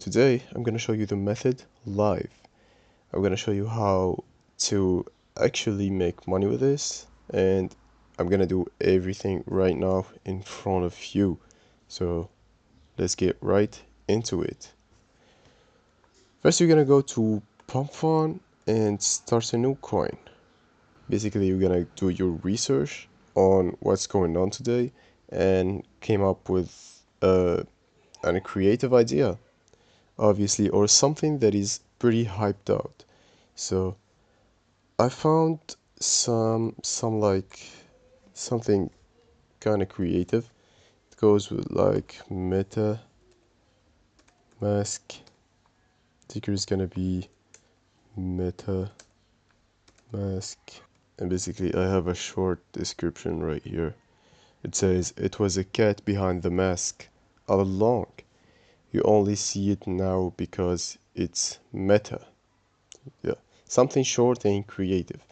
Today I'm gonna show you the method live. I'm gonna show you how to actually make money with this, and I'm gonna do everything right now in front of you. So let's get right into it. First you're gonna go to Pump Fund and start a new coin. Basically you're gonna do your research on what's going on today and came up with a creative idea, obviously, or something that is pretty hyped out. So I found like something kind of creative. It goes with like meta mask. Ticker is gonna be meta mask, and basically I have a short description right here. It says it was a cat behind the mask all along. You only see it now because it's meta. Yeah, something short and creative.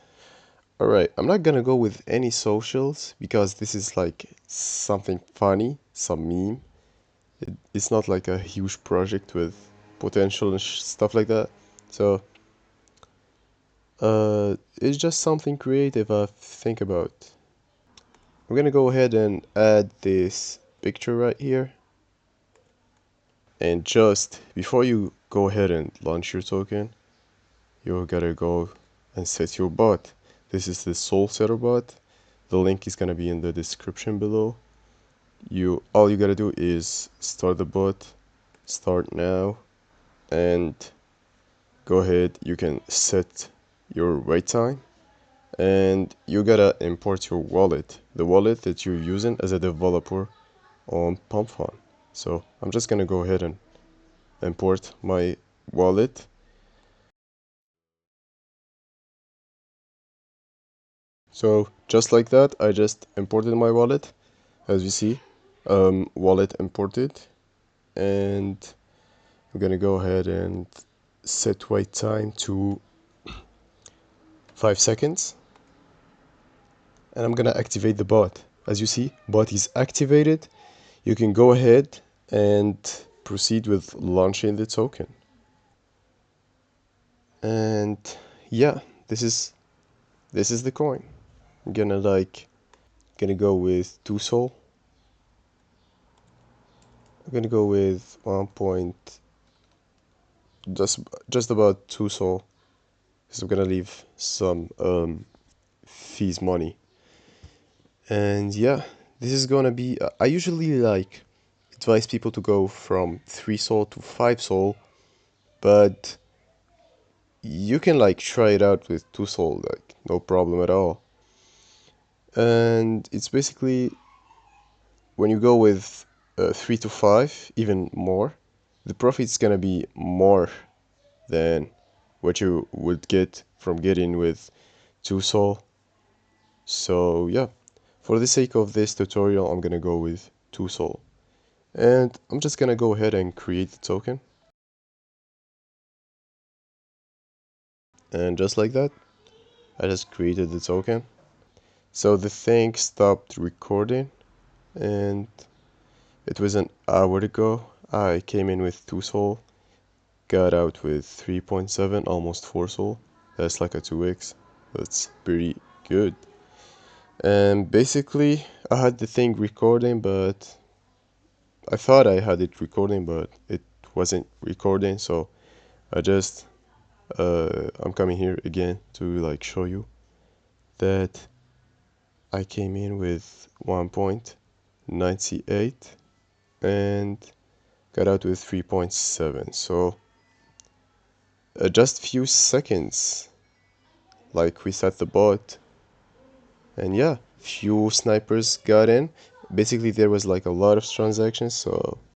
Alright, I'm not gonna go with any socials because this is like something funny, some meme. It's not like a huge project with potential and stuff like that. So, it's just something creative I think about. I'm gonna go ahead and add this picture right here. And just before you go ahead and launch your token, you gotta go and set your bot. This is the Soul Setter bot. The link is gonna be in the description below. All you gotta do is start the bot, start now, and go ahead. You can set your wait time, and you gotta import your wallet, the wallet that you're using as a developer on PumpFun. So I'm just gonna go ahead and import my wallet. So just like that, I just imported my wallet, as you see, wallet imported, and I'm gonna go ahead and set wait time to 5 seconds, and I'm gonna activate the bot. As you see, bot is activated. You can go ahead and proceed with launching the token. And yeah, this is the coin. I'm gonna go with 2 Sol. I'm gonna go with 1 point, just about 2 Sol, because I'm gonna leave some fees money. And yeah, this is gonna be I usually like advise people to go from 3 Sol to 5 Sol, but you can like try it out with 2 Sol, like no problem at all. And it's basically when you go with 3 to 5, even more, the profit's gonna be more than what you would get from getting with 2 Sol. So yeah, for the sake of this tutorial, I'm gonna go with 2 Sol. And I'm just gonna go ahead and create the token. And just like that, I just created the token. So the thing stopped recording, and it was an hour ago. I came in with 2 Sol, got out with 3.7, almost 4 Sol. That's like a 2x. That's pretty good. And basically, I had the thing recording, but I thought I had it recording, but it wasn't recording. So I just, I'm coming here again to like show you that I came in with 1.98 and got out with 3.7. So just few seconds, like we set the bot, and yeah, few snipers got in. Basically there was like a lot of transactions, so